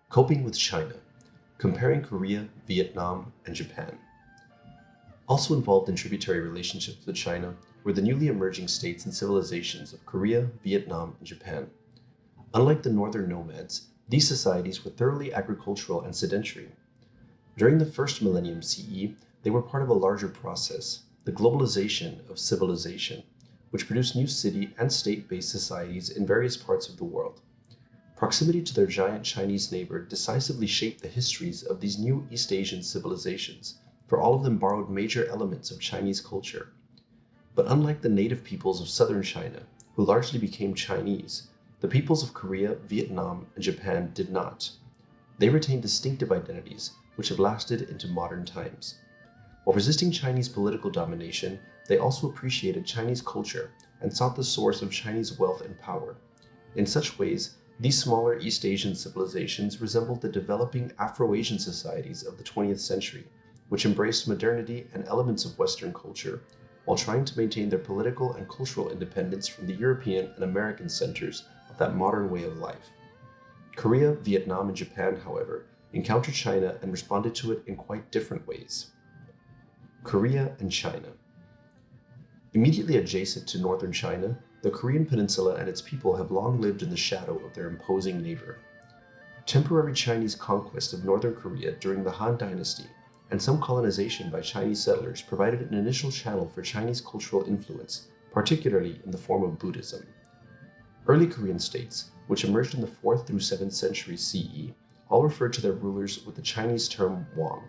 Coping with China, comparing Korea, Vietnam, and Japan. Also involved in tributary relationships with China were the newly emerging states and civilizations of Korea, Vietnam, and Japan. Unlike the northern nomads, these societies were thoroughly agricultural and sedentary. During the first millennium CE, they were part of a larger process, the globalization of civilization, which produced new city and state-based societies in various parts of the world. Proximity to their giant Chinese neighbor decisively shaped the histories of these new East Asian civilizations, for all of them borrowed major elements of Chinese culture. But unlike the native peoples of southern China, who largely became Chinese, the peoples of Korea, Vietnam, and Japan did not. They retained distinctive identities, which have lasted into modern times. While resisting Chinese political domination, they also appreciated Chinese culture and sought the source of Chinese wealth and power. In such ways, these smaller East Asian civilizations resembled the developing Afro-Asian societies of the 20th century, which embraced modernity and elements of Western culture, while trying to maintain their political and cultural independence from the European and American centers of that modern way of life. Korea, Vietnam, and Japan, however, encountered China and responded to it in quite different ways. Korea and China. Immediately adjacent to northern China, the Korean peninsula and its people have long lived in the shadow of their imposing neighbor. Temporary Chinese conquest of northern Korea during the Han Dynasty and some colonization by Chinese settlers provided an initial channel for Chinese cultural influence, particularly in the form of Buddhism. Early Korean states, which emerged in the 4th through 7th century CE, all referred to their rulers with the Chinese term Wang.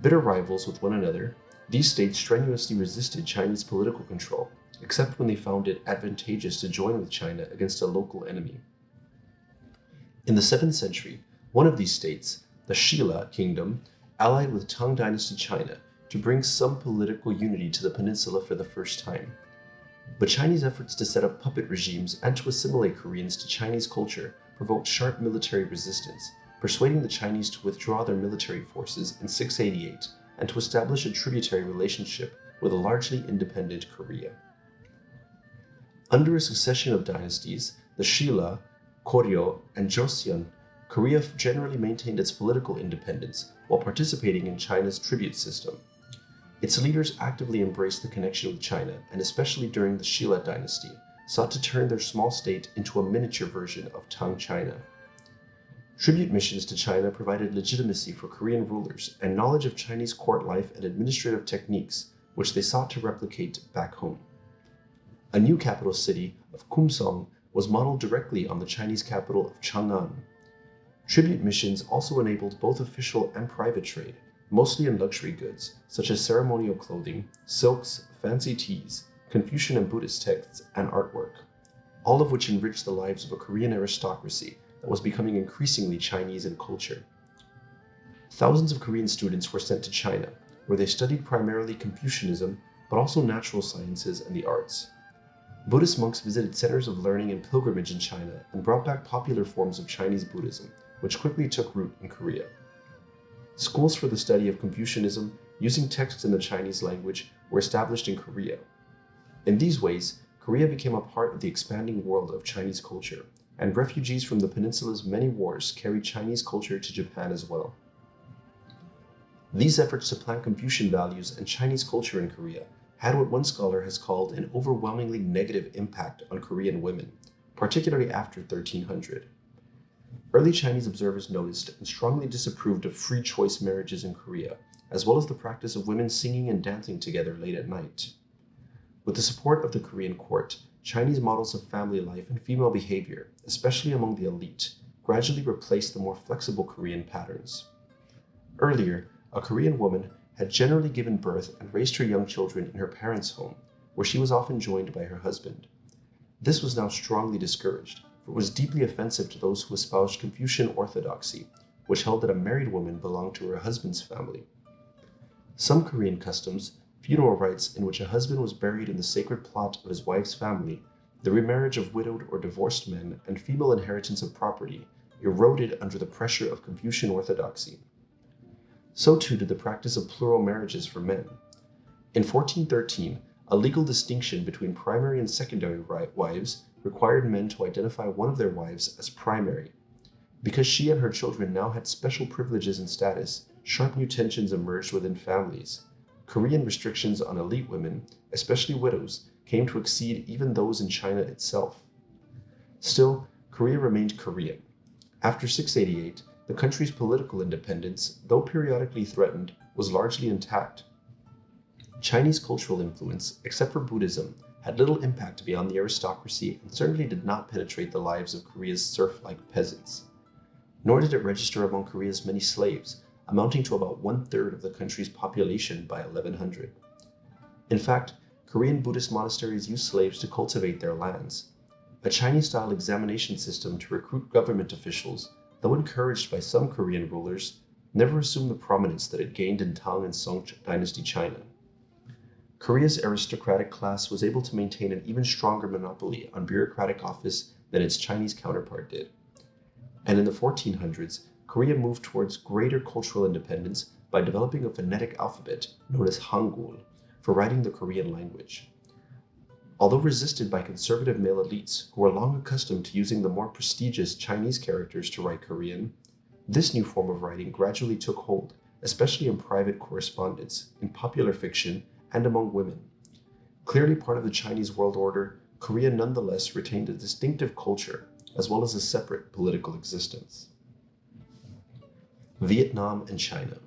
Bitter rivals with one another, these states strenuously resisted Chinese political control, except when they found it advantageous to join with China against a local enemy. In the 7th century, one of these states, the Shilla Kingdom, allied with Tang Dynasty China to bring some political unity to the peninsula for the first time. But Chinese efforts to set up puppet regimes and to assimilate Koreans to Chinese culture provoked sharp military resistance, persuading the Chinese to withdraw their military forces in 688 and to establish a tributary relationship with a largely independent Korea. Under a succession of dynasties, the Shilla, Koryo, and Joseon, Korea generally maintained its political independence while participating in China's tribute system. Its leaders actively embraced the connection with China, and especially during the Shilla dynasty, sought to turn their small state into a miniature version of Tang China. Tribute missions to China provided legitimacy for Korean rulers and knowledge of Chinese court life and administrative techniques, which they sought to replicate back home. A new capital city of Kumsong was modeled directly on the Chinese capital of Chang'an. Tribute missions also enabled both official and private trade, mostly in luxury goods, such as ceremonial clothing, silks, fancy teas, Confucian and Buddhist texts, and artwork, all of which enriched the lives of a Korean aristocracy that was becoming increasingly Chinese in culture. Thousands of Korean students were sent to China, where they studied primarily Confucianism, but also natural sciences and the arts. Buddhist monks visited centers of learning and pilgrimage in China and brought back popular forms of Chinese Buddhism, which quickly took root in Korea. Schools for the study of Confucianism, using texts in the Chinese language, were established in Korea. In these ways, Korea became a part of the expanding world of Chinese culture, and refugees from the peninsula's many wars carried Chinese culture to Japan as well. These efforts to plant Confucian values and Chinese culture in Korea had what one scholar has called an overwhelmingly negative impact on Korean women, particularly after 1300. Early Chinese observers noticed and strongly disapproved of free choice marriages in Korea, as well as the practice of women singing and dancing together late at night. With the support of the Korean court, Chinese models of family life and female behavior, especially among the elite, gradually replaced the more flexible Korean patterns. Earlier, a Korean woman had generally given birth and raised her young children in her parents' home, where she was often joined by her husband. This was now strongly discouraged, for it was deeply offensive to those who espoused Confucian orthodoxy, which held that a married woman belonged to her husband's family. Some Korean customs, funeral rites in which a husband was buried in the sacred plot of his wife's family, the remarriage of widowed or divorced men, and female inheritance of property, eroded under the pressure of Confucian orthodoxy. So too did the practice of plural marriages for men. In 1413, a legal distinction between primary and secondary wives required men to identify one of their wives as primary. Because she and her children now had special privileges and status, sharp new tensions emerged within families. Korean restrictions on elite women, especially widows, came to exceed even those in China itself. Still, Korea remained Korean. After 688, the country's political independence, though periodically threatened, was largely intact. Chinese cultural influence, except for Buddhism, had little impact beyond the aristocracy and certainly did not penetrate the lives of Korea's serf-like peasants. Nor did it register among Korea's many slaves, amounting to about 1/3 of the country's population by 1100. In fact, Korean Buddhist monasteries used slaves to cultivate their lands. A Chinese-style examination system to recruit government officials, though encouraged by some Korean rulers, never assumed the prominence that it gained in Tang and Song dynasty China. Korea's aristocratic class was able to maintain an even stronger monopoly on bureaucratic office than its Chinese counterpart did. And in the 1400s, Korea moved towards greater cultural independence by developing a phonetic alphabet known as Hangul for writing the Korean language. Although resisted by conservative male elites who were long accustomed to using the more prestigious Chinese characters to write Korean, this new form of writing gradually took hold, especially in private correspondence, in popular fiction, and among women. Clearly part of the Chinese world order, Korea nonetheless retained a distinctive culture, as well as a separate political existence. Vietnam and China.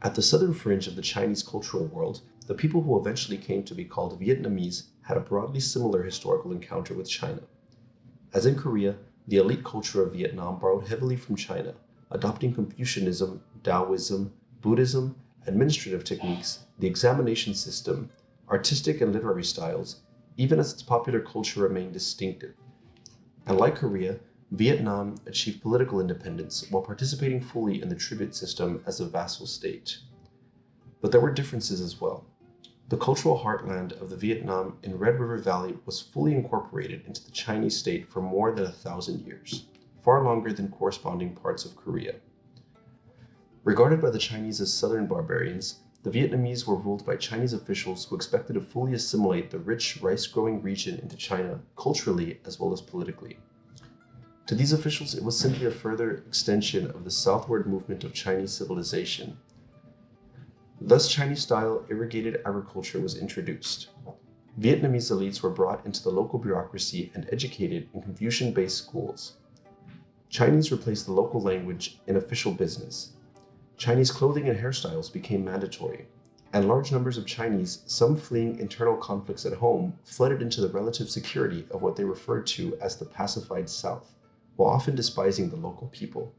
At the southern fringe of the Chinese cultural world, the people who eventually came to be called Vietnamese had a broadly similar historical encounter with China. As in Korea, the elite culture of Vietnam borrowed heavily from China, adopting Confucianism, Taoism, Buddhism, administrative techniques, the examination system, artistic and literary styles, even as its popular culture remained distinctive. And like Korea, Vietnam achieved political independence while participating fully in the tribute system as a vassal state. But there were differences as well. The cultural heartland of the Vietnam in Red River Valley was fully incorporated into the Chinese state for more than 1,000 years, far longer than corresponding parts of Korea. Regarded by the Chinese as southern barbarians, the Vietnamese were ruled by Chinese officials who expected to fully assimilate the rich rice-growing region into China culturally as well as politically. To these officials, it was simply a further extension of the southward movement of Chinese civilization. Thus, Chinese-style irrigated agriculture was introduced. Vietnamese elites were brought into the local bureaucracy and educated in Confucian-based schools. Chinese replaced the local language in official business. Chinese clothing and hairstyles became mandatory, and large numbers of Chinese, some fleeing internal conflicts at home, flooded into the relative security of what they referred to as the pacified South, while often despising the local people.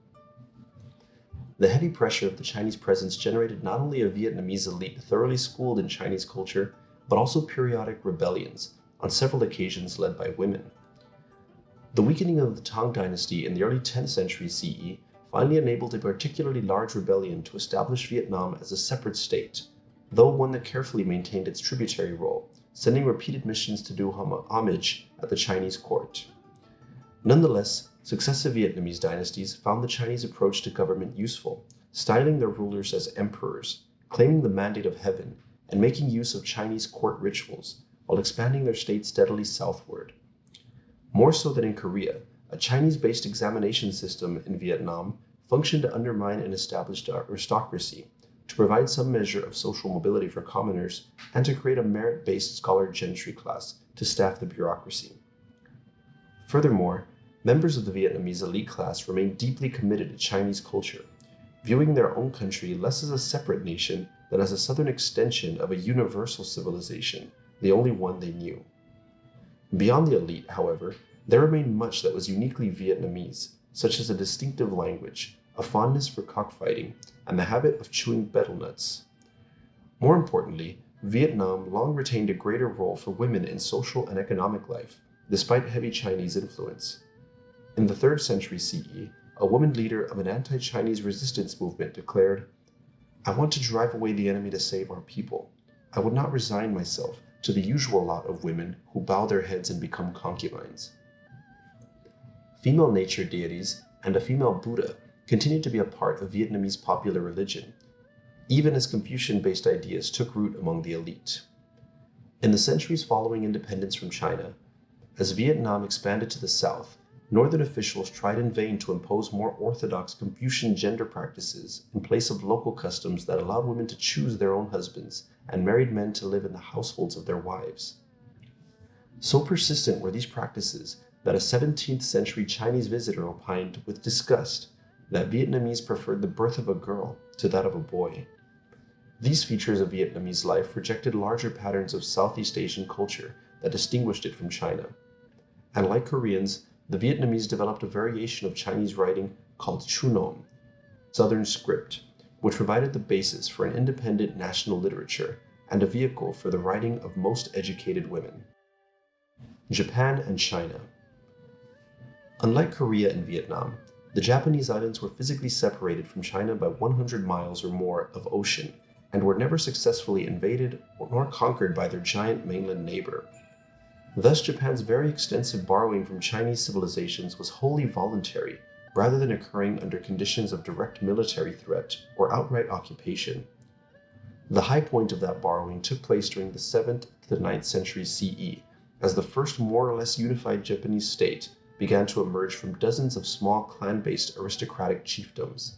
The heavy pressure of the Chinese presence generated not only a Vietnamese elite thoroughly schooled in Chinese culture, but also periodic rebellions, on several occasions led by women. The weakening of the Tang dynasty in the early 10th century CE finally enabled a particularly large rebellion to establish Vietnam as a separate state, though one that carefully maintained its tributary role, sending repeated missions to do homage at the Chinese court. Nonetheless, successive Vietnamese dynasties found the Chinese approach to government useful, styling their rulers as emperors, claiming the mandate of heaven, and making use of Chinese court rituals, while expanding their state steadily southward. More so than in Korea, a Chinese-based examination system in Vietnam functioned to undermine an established aristocracy, to provide some measure of social mobility for commoners, and to create a merit-based scholar gentry class to staff the bureaucracy. Furthermore, members of the Vietnamese elite class remained deeply committed to Chinese culture, viewing their own country less as a separate nation than as a southern extension of a universal civilization, the only one they knew. Beyond the elite, however, there remained much that was uniquely Vietnamese, such as a distinctive language, a fondness for cockfighting, and the habit of chewing betel nuts. More importantly, Vietnam long retained a greater role for women in social and economic life, despite heavy Chinese influence. In the 3rd century CE, a woman leader of an anti-Chinese resistance movement declared, "I want to drive away the enemy to save our people. I would not resign myself to the usual lot of women who bow their heads and become concubines." Female nature deities and a female Buddha continued to be a part of Vietnamese popular religion, even as Confucian-based ideas took root among the elite. In the centuries following independence from China, as Vietnam expanded to the south, Northern officials tried in vain to impose more orthodox Confucian gender practices in place of local customs that allowed women to choose their own husbands and married men to live in the households of their wives. So persistent were these practices that a 17th century Chinese visitor opined with disgust that Vietnamese preferred the birth of a girl to that of a boy. These features of Vietnamese life rejected larger patterns of Southeast Asian culture that distinguished it from China. And like Koreans, the Vietnamese developed a variation of Chinese writing called Chunom, Southern script, which provided the basis for an independent national literature and a vehicle for the writing of most educated women. Japan and China. Unlike Korea and Vietnam, the Japanese islands were physically separated from China by 100 miles or more of ocean and were never successfully invaded nor conquered by their giant mainland neighbor. Thus, Japan's very extensive borrowing from Chinese civilizations was wholly voluntary, rather than occurring under conditions of direct military threat or outright occupation. The high point of that borrowing took place during the 7th to the 9th century CE, as the first more or less unified Japanese state began to emerge from dozens of small clan-based aristocratic chiefdoms.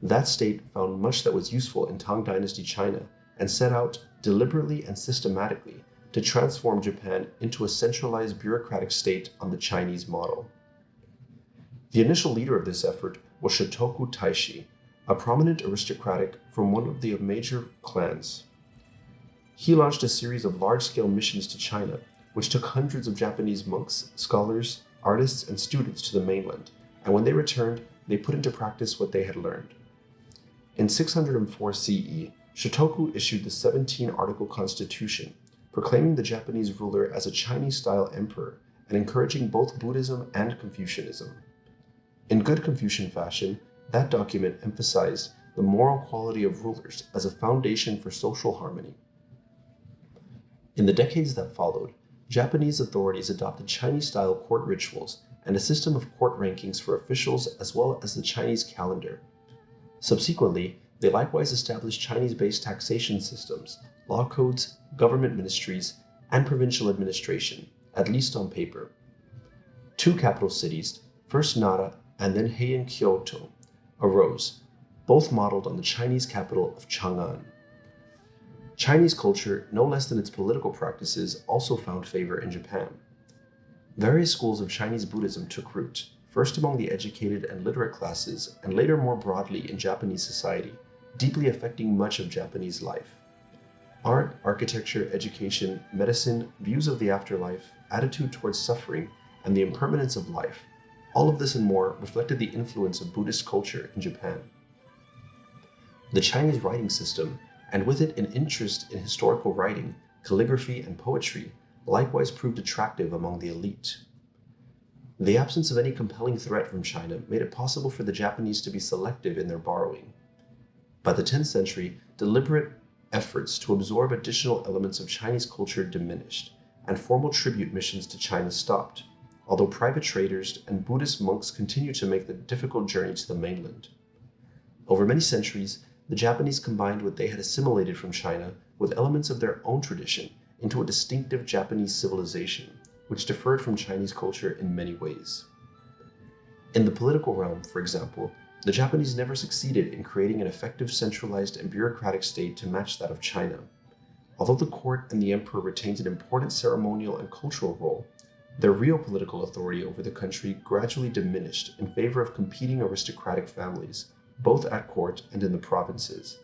That state found much that was useful in Tang Dynasty China and set out, deliberately and systematically, to transform Japan into a centralized bureaucratic state on the Chinese model. The initial leader of this effort was Shotoku Taishi, a prominent aristocratic from one of the major clans. He launched a series of large-scale missions to China, which took hundreds of Japanese monks, scholars, artists, and students to the mainland, and when they returned, they put into practice what they had learned. In 604 CE, Shotoku issued the 17-article constitution, proclaiming the Japanese ruler as a Chinese-style emperor and encouraging both Buddhism and Confucianism. In good Confucian fashion, that document emphasized the moral quality of rulers as a foundation for social harmony. In the decades that followed, Japanese authorities adopted Chinese-style court rituals and a system of court rankings for officials as well as the Chinese calendar. Subsequently, they likewise established Chinese-based taxation systems, law codes, government ministries, and provincial administration, at least on paper. Two capital cities, first Nara and then Heian Kyoto, arose, both modeled on the Chinese capital of Chang'an. Chinese culture, no less than its political practices, also found favor in Japan. Various schools of Chinese Buddhism took root, first among the educated and literate classes, and later more broadly in Japanese society, deeply affecting much of Japanese life. Art, architecture, education, medicine, views of the afterlife, attitude towards suffering, and the impermanence of life, all of this and more reflected the influence of Buddhist culture in Japan. The Chinese writing system, and with it an interest in historical writing, calligraphy, and poetry, likewise proved attractive among the elite. The absence of any compelling threat from China made it possible for the Japanese to be selective in their borrowing. By the 10th century, deliberate efforts to absorb additional elements of Chinese culture diminished, and formal tribute missions to China stopped, although private traders and Buddhist monks continued to make the difficult journey to the mainland. Over many centuries, the Japanese combined what they had assimilated from China with elements of their own tradition into a distinctive Japanese civilization, which differed from Chinese culture in many ways. In the political realm, for example, the Japanese never succeeded in creating an effective centralized and bureaucratic state to match that of China. Although the court and the emperor retained an important ceremonial and cultural role, their real political authority over the country gradually diminished in favor of competing aristocratic families, both at court and in the provinces.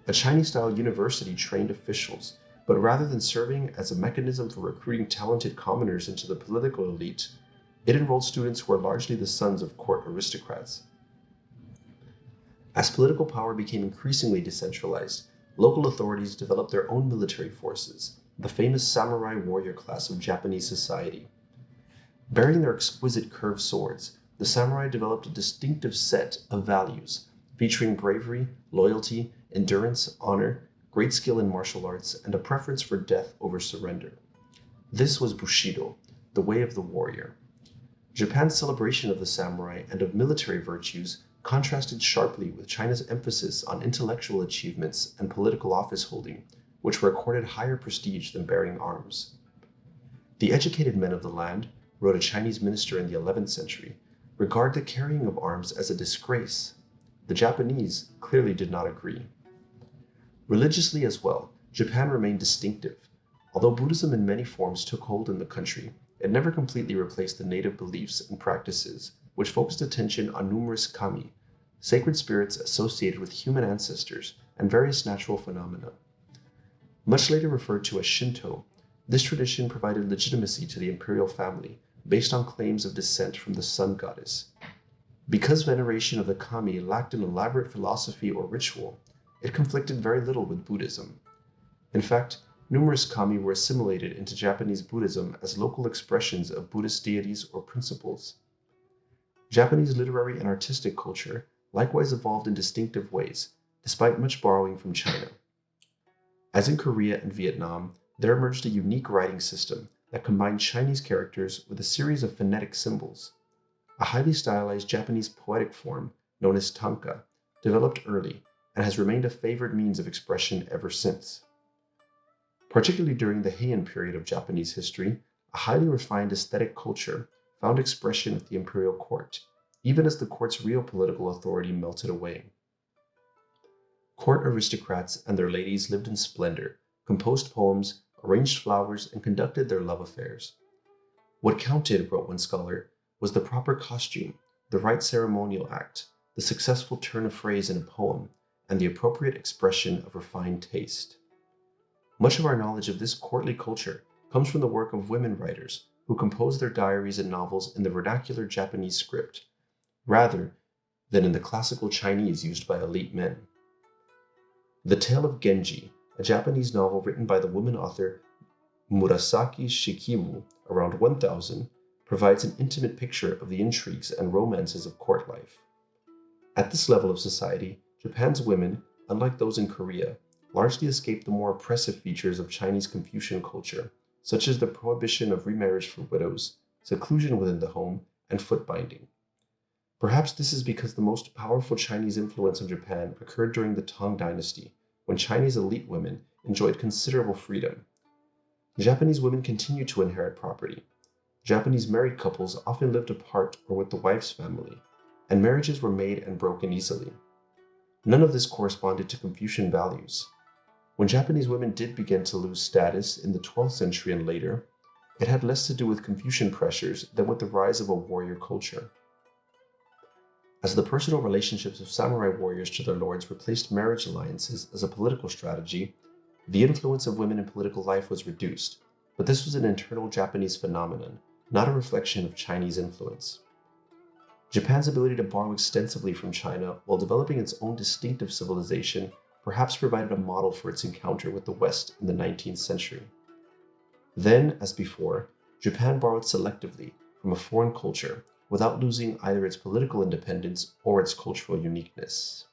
A Chinese-style university trained officials, but rather than serving as a mechanism for recruiting talented commoners into the political elite, it enrolled students who were largely the sons of court aristocrats. As political power became increasingly decentralized, local authorities developed their own military forces, the famous samurai warrior class of Japanese society. Bearing their exquisite curved swords, the samurai developed a distinctive set of values, featuring bravery, loyalty, endurance, honor, great skill in martial arts, and a preference for death over surrender. This was Bushido, the way of the warrior. Japan's celebration of the samurai and of military virtues contrasted sharply with China's emphasis on intellectual achievements and political office holding, which were accorded higher prestige than bearing arms. The educated men of the land, wrote a Chinese minister in the 11th century, regard the carrying of arms as a disgrace. The Japanese clearly did not agree. Religiously as well, Japan remained distinctive. Although Buddhism in many forms took hold in the country, it never completely replaced the native beliefs and practices, which focused attention on numerous kami, sacred spirits associated with human ancestors and various natural phenomena. Much later referred to as Shinto, this tradition provided legitimacy to the imperial family based on claims of descent from the sun goddess. Because veneration of the kami lacked an elaborate philosophy or ritual, it conflicted very little with Buddhism. In fact, numerous kami were assimilated into Japanese Buddhism as local expressions of Buddhist deities or principles. Japanese literary and artistic culture likewise evolved in distinctive ways, despite much borrowing from China. As in Korea and Vietnam, there emerged a unique writing system that combined Chinese characters with a series of phonetic symbols. A highly stylized Japanese poetic form, known as tanka, developed early and has remained a favored means of expression ever since. Particularly during the Heian period of Japanese history, a highly refined aesthetic culture found expression at the imperial court, even as the court's real political authority melted away. Court aristocrats and their ladies lived in splendor, composed poems, arranged flowers, and conducted their love affairs. What counted, wrote one scholar, was the proper costume, the right ceremonial act, the successful turn of phrase in a poem, and the appropriate expression of refined taste. Much of our knowledge of this courtly culture comes from the work of women writers who composed their diaries and novels in the vernacular Japanese script, rather than in the classical Chinese used by elite men. The Tale of Genji, a Japanese novel written by the woman author Murasaki Shikibu around 1000, provides an intimate picture of the intrigues and romances of court life. At this level of society, Japan's women, unlike those in Korea, largely escaped the more oppressive features of Chinese Confucian culture, such as the prohibition of remarriage for widows, seclusion within the home, and foot binding. Perhaps this is because the most powerful Chinese influence on Japan occurred during the Tang Dynasty, when Chinese elite women enjoyed considerable freedom. Japanese women continued to inherit property. Japanese married couples often lived apart or with the wife's family, and marriages were made and broken easily. None of this corresponded to Confucian values. When Japanese women did begin to lose status in the 12th century and later, it had less to do with Confucian pressures than with the rise of a warrior culture. As the personal relationships of samurai warriors to their lords replaced marriage alliances as a political strategy, the influence of women in political life was reduced, but this was an internal Japanese phenomenon, not a reflection of Chinese influence. Japan's ability to borrow extensively from China while developing its own distinctive civilization perhaps provided a model for its encounter with the West in the 19th century. Then, as before, Japan borrowed selectively from a foreign culture without losing either its political independence or its cultural uniqueness.